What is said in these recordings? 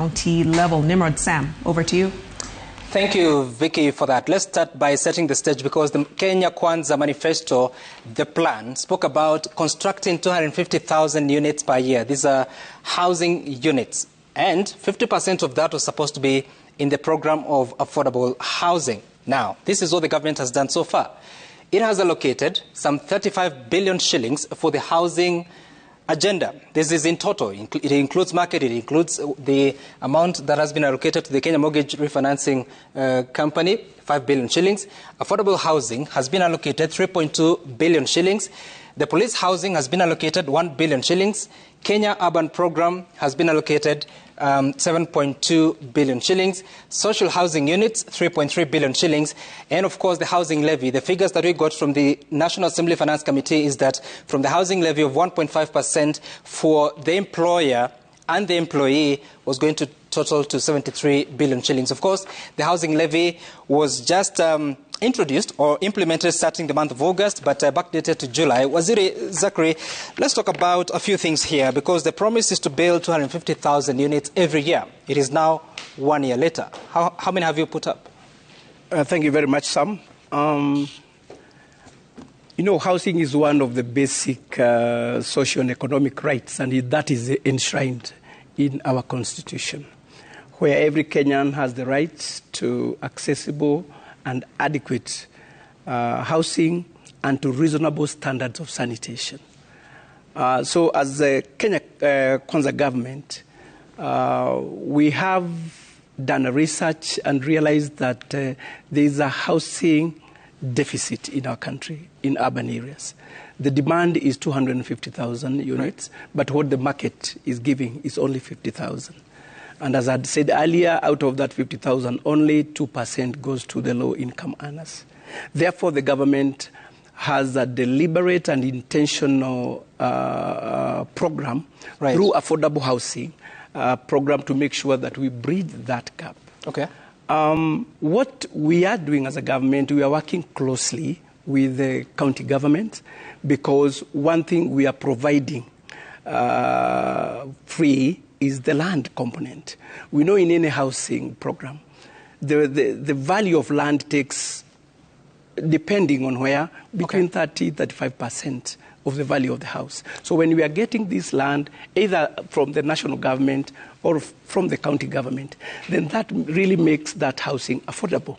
County level. Nimrod Sam, over to you. Thank you, Vicky, for that. Let's start by setting the stage because the Kenya Kwanza manifesto, the plan, spoke about constructing 250,000 units per year. These are housing units. And 50% of that was supposed to be in the program of affordable housing. Now, this is what the government has done so far. It has allocated some 35 billion shillings for the housing agenda. This is in total. It includes market, it includes the amount that has been allocated to the Kenya Mortgage Refinancing Company, 5 billion shillings. Affordable housing has been allocated 3.2 billion shillings. The police housing has been allocated 1 billion shillings. Kenya Urban Program has been allocated 7.2 billion shillings. Social housing units, 3.3 billion shillings. And of course, the housing levy. The figures that we got from the National Assembly Finance Committee is that from the housing levy of 1.5% for the employer and the employee was going to total to 73 billion shillings. Of course, the housing levy was just introduced or implemented starting the month of August, but backdated to July. Waziri Zachary, let's talk about a few things here because the promise is to build 250,000 units every year. It is now 1 year later. How many have you put up? Thank you very much, Sam. You know, housing is one of the basic social and economic rights, and that is enshrined in our constitution, where every Kenyan has the right to accessible and adequate housing and to reasonable standards of sanitation. So as the Kenya Kwanza government, we have done a research and realized that there is a housing deficit in our country in urban areas. The demand is 250,000 units, right, but what the market is giving is only 50,000. And as I said earlier, out of that 50,000, only 2% goes to the low-income earners. Therefore, the government has a deliberate and intentional program, right, through affordable housing program to make sure that we bridge that gap. Okay. What we are doing as a government, we are working closely with the county government because one thing we are providing free is the land component. We know in any housing program, the value of land takes, depending on where, between 30-35% of the value of the house. So when we are getting this land, either from the national government or from the county government, then that really makes that housing affordable.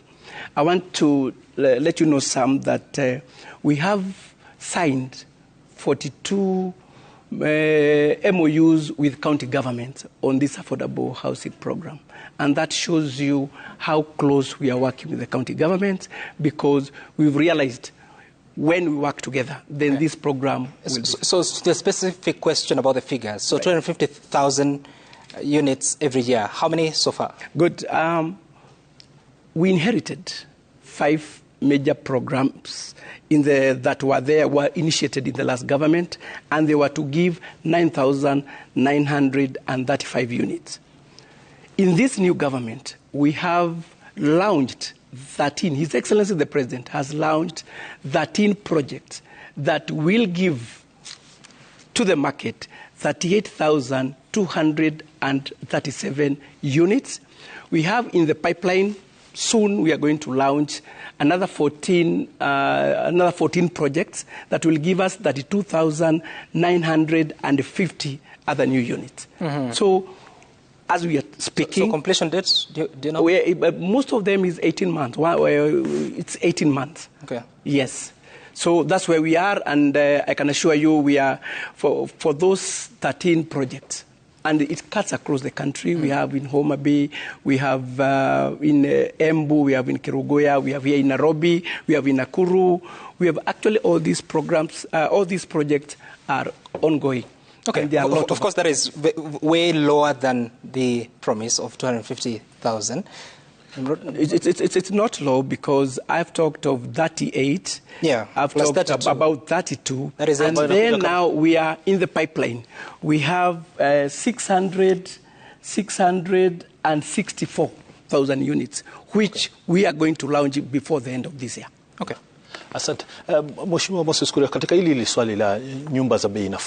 I want to let you know, Sam, that we have signed 42 MOUs with county governments on this affordable housing program. And that shows you how close we are working with the county government because we've realized when we work together, then this program will So the specific question about the figures. So right, 250,000 units every year. How many so far? Good. We inherited 5 major programs that were initiated in the last government, and they were to give 9,935 units. In this new government, we have launched 13. His Excellency the President has launched 13 projects that will give to the market 38,237 units. We have in the pipeline, soon we are going to launch another 14 projects that will give us 32,950 other new units. Mm-hmm. So, as we are speaking... So completion dates, do you know? Most of them is 18 months. It's 18 months. Okay. Yes. So that's where we are, and I can assure you we are, for those 13 projects, and it cuts across the country. We have in Homa Bay, we have in Embu, we have in Kerugoya, we have here in Nairobi, we have in Nakuru. We have actually all these programs, all these projects are ongoing. Okay, of course that is way lower than the promise of 250,000. It's not low because I've talked of 38. Yeah, I've talked 32. About 32. That is and then now we are in the pipeline. We have 664,000 units, which we are going to launch before the end of this year. Okay. Asante. Mheshimiwa Moses Kuria, katika hili swali la nyumba za bei nafuu